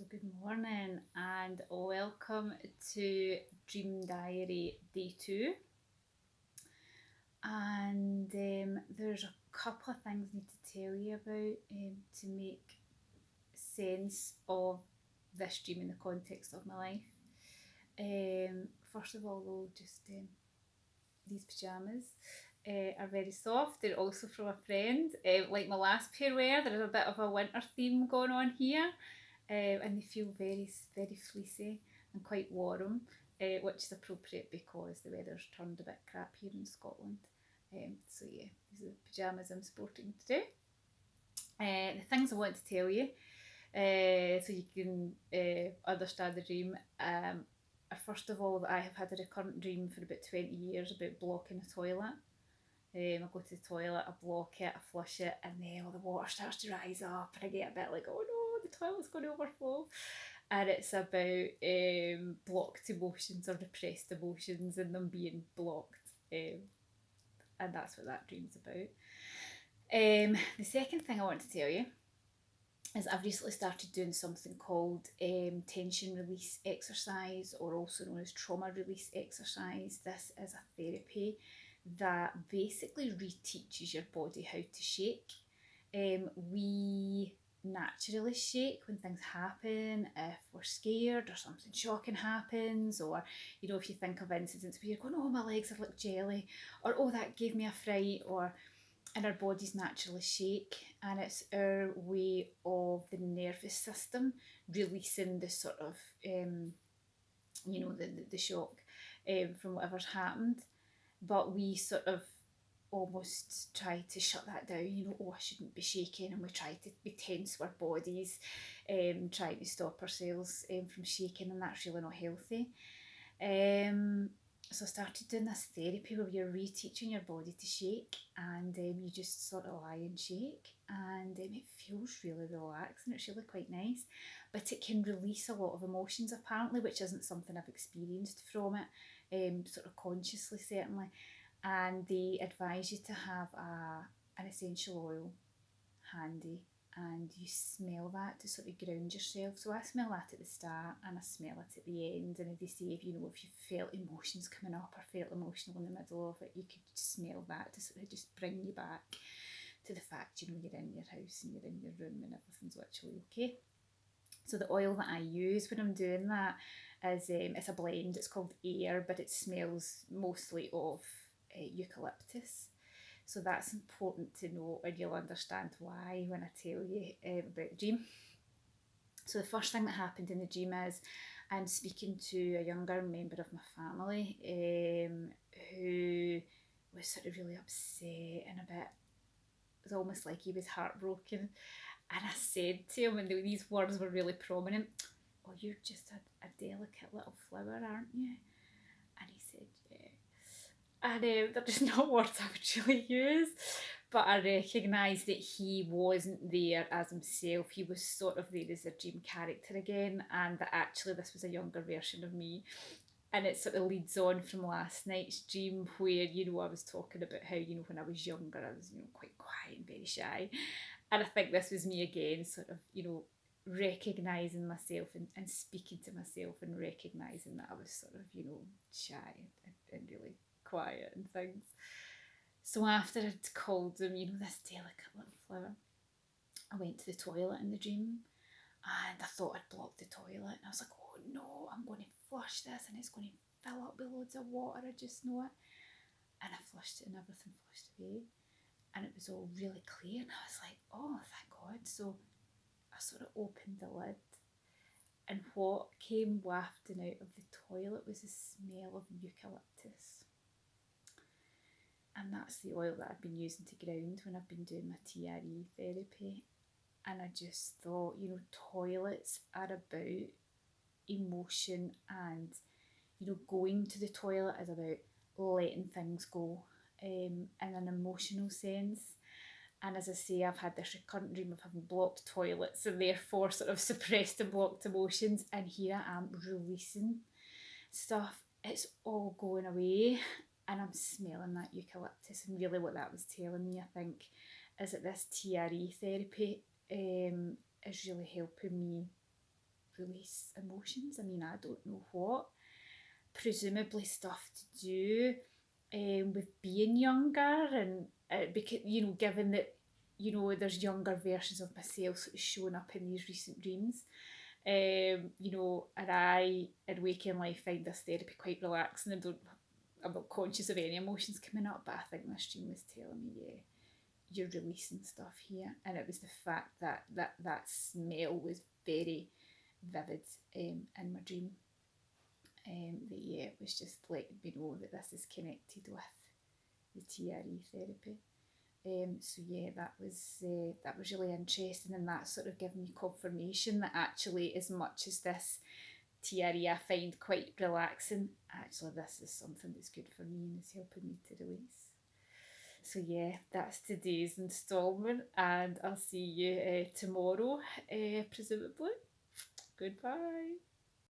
So, good morning and welcome to Dream Diary Day 2. And there's a couple of things I need to tell you about to make sense of this dream in the context of my life. First of all, though, just these pyjamas are very soft. They're also from a friend. Like my last pair were, there's a bit of a winter theme going on here. And they feel very, very fleecy and quite warm, which is appropriate because the weather's turned a bit crap here in Scotland. So yeah, these are the pyjamas I'm sporting today. The things I want to tell you, so you can understand the dream. First of all, I have had a recurrent dream for about 20 years about blocking a toilet. I go to the toilet, I block it, I flush it, and then all the water starts to rise up, and I get a bit like, oh no, the toilet's going to overflow. And it's about blocked emotions or repressed emotions and them being blocked. And that's what that dream's about. The second thing I want to tell you is I've recently started doing something called tension release exercise, or also known as trauma release exercise. This is a therapy that basically reteaches your body how to shake. We naturally shake when things happen, if we're scared or something shocking happens, or if you think of incidents where you're going, oh, my legs are like jelly, or oh, that gave me a fright, and our bodies naturally shake, and it's our way of the nervous system releasing the sort of the shock from whatever's happened. But we sort of almost try to shut that down, oh, I shouldn't be shaking, and we tense our bodies, trying to stop ourselves from shaking, and that's really not healthy. So I started doing this therapy where you're reteaching your body to shake, and you just sort of lie and shake, and it feels really relaxing. It's really quite nice, but it can release a lot of emotions apparently, which isn't something I've experienced from it, sort of consciously certainly. And they advise you to have an essential oil handy, and you smell that to sort of ground yourself. So I smell that at the start and I smell it at the end, and they say if you felt emotions coming up or felt emotional in the middle of it, you could smell that to sort of just bring you back to the fact you're in your house and you're in your room and everything's actually okay. So the oil that I use when I'm doing that is it's a blend. It's called Air, but it smells mostly of eucalyptus. So that's important to know, and you'll understand why when I tell you about the dream. So the first thing that happened in the dream is I'm speaking to a younger member of my family who was sort of really upset and it was almost like he was heartbroken. And I said to him, and these words were really prominent, oh, you're just a delicate little flower, aren't you? And he said, yeah. And they're just not words I would really use, but I recognised that he wasn't there as himself. He was sort of there as a dream character again, and that actually this was a younger version of me. And it sort of leads on from last night's dream where, I was talking about how, when I was younger, I was, quite quiet and very shy. And I think this was me again, sort of, recognising myself and speaking to myself and recognising that I was sort of, shy and really quiet and things. So after I'd called him, this delicate little flower, I went to the toilet in the dream and I thought I'd blocked the toilet, and I was like, oh no, I'm going to flush this and it's going to fill up with loads of water, I just know it. And I flushed it and everything flushed away, and it was all really clear, and I was like, oh, thank God. So I sort of opened the lid, and what came wafting out of the toilet was the smell of eucalyptus. And that's the oil that I've been using to ground when I've been doing my TRE therapy. And I just thought, toilets are about emotion, and going to the toilet is about letting things go in an emotional sense. And as I say, I've had this recurrent dream of having blocked toilets and therefore sort of suppressed and blocked emotions, and here I am releasing stuff. It's all going away, and I'm smelling that eucalyptus. And really what that was telling me, I think, is that this TRE therapy is really helping me release emotions. I mean, I don't know what. Presumably stuff to do with being younger, and because, you know, given that, you know, there's younger versions of myself sort of showing up in these recent dreams. You know, and I in waking life find this therapy quite relaxing. I'm not conscious of any emotions coming up, but I think this dream was telling me, yeah, you're releasing stuff here. And it was the fact that that smell was very vivid in my dream. That, yeah, it was just letting me know that this is connected with the TRE therapy. So yeah, that was really interesting, and that sort of gave me confirmation that actually, as much as this TRE I find quite relaxing, actually this is something that's good for me and is helping me to release. So yeah, that's today's instalment, and I'll see you tomorrow, presumably. Goodbye.